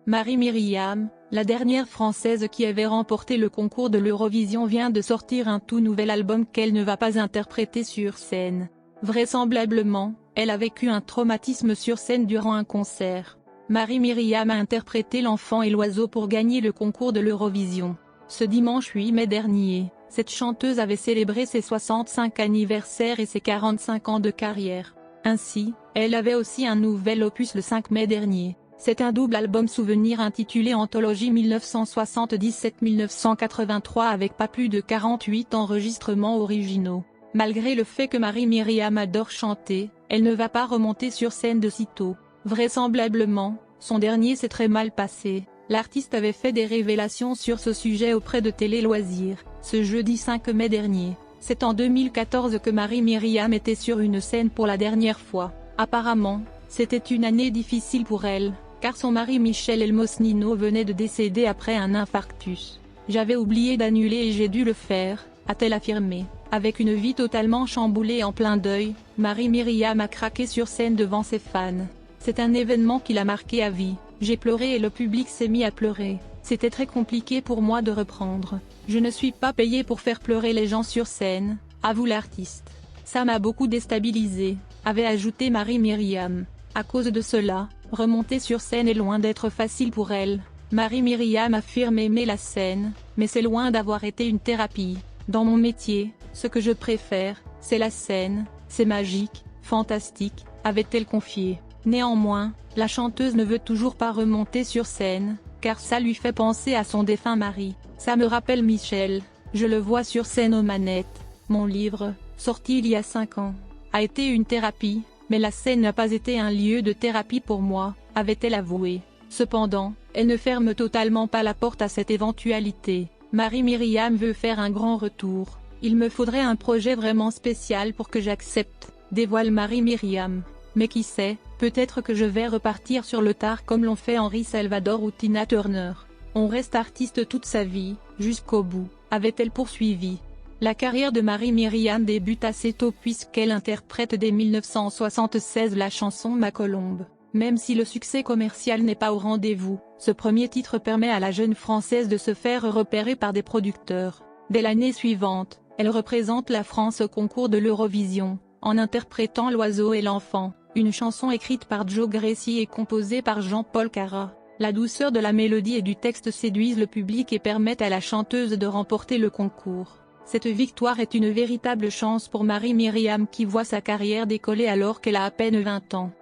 Marie-Myriam, la dernière Française qui avait remporté le concours de l'Eurovision, vient de sortir un tout nouvel album qu'elle ne va pas interpréter sur scène. Vraisemblablement, elle a vécu un traumatisme sur scène durant un concert. Marie-Myriam a interprété L'Enfant et l'Oiseau pour gagner le concours de l'Eurovision. Ce dimanche 8 mai dernier, cette chanteuse avait célébré ses 65 anniversaires et ses 45 ans de carrière. Ainsi, elle avait aussi un nouvel opus le 5 mai dernier. C'est un double album souvenir intitulé Anthologie 1977-1983 avec pas plus de 48 enregistrements originaux. Malgré le fait que Marie-Myriam adore chanter, elle ne va pas remonter sur scène de sitôt. Vraisemblablement, son dernier s'est très mal passé. L'artiste avait fait des révélations sur ce sujet auprès de Télé Loisirs, ce jeudi 5 mai dernier. C'est en 2014 que Marie-Myriam était sur une scène pour la dernière fois. Apparemment, c'était une année difficile pour elle, car son mari Michel Elmosnino venait de décéder après un infarctus. « J'avais oublié d'annuler et j'ai dû le faire », a-t-elle affirmé. Avec une vie totalement chamboulée en plein deuil, Marie-Myriam a craqué sur scène devant ses fans. C'est un événement qui l'a marqué à vie. J'ai pleuré et le public s'est mis à pleurer. C'était très compliqué pour moi de reprendre. Je ne suis pas payée pour faire pleurer les gens sur scène, avoue l'artiste. Ça m'a beaucoup déstabilisée, avait ajouté Marie-Myriam. À cause de cela, remonter sur scène est loin d'être facile pour elle. Marie-Myriam affirme aimer la scène, mais c'est loin d'avoir été une thérapie. Dans mon métier, ce que je préfère, c'est la scène, c'est magique, fantastique, avait-elle confié. Néanmoins, la chanteuse ne veut toujours pas remonter sur scène, car ça lui fait penser à son défunt mari. Ça me rappelle Michel, je le vois sur scène aux manettes. Mon livre, sorti il y a 5 ans, a été une thérapie, mais la scène n'a pas été un lieu de thérapie pour moi, avait-elle avoué. Cependant, elle ne ferme totalement pas la porte à cette éventualité. Marie-Myriam veut faire un grand retour. Il me faudrait un projet vraiment spécial pour que j'accepte, dévoile Marie-Myriam. Mais qui sait, peut-être que je vais repartir sur le tard comme l'ont fait Henri Salvador ou Tina Turner. On reste artiste toute sa vie, jusqu'au bout, avait-elle poursuivi. La carrière de Marie-Myriam débute assez tôt puisqu'elle interprète dès 1976 la chanson Ma Colombe. Même si le succès commercial n'est pas au rendez-vous, ce premier titre permet à la jeune Française de se faire repérer par des producteurs. Dès l'année suivante, elle représente la France au concours de l'Eurovision, en interprétant L'Oiseau et l'Enfant, une chanson écrite par Joe Gracie et composée par Jean-Paul Cara. La douceur de la mélodie et du texte séduisent le public et permettent à la chanteuse de remporter le concours. Cette victoire est une véritable chance pour Marie-Myriam qui voit sa carrière décoller alors qu'elle a à peine 20 ans.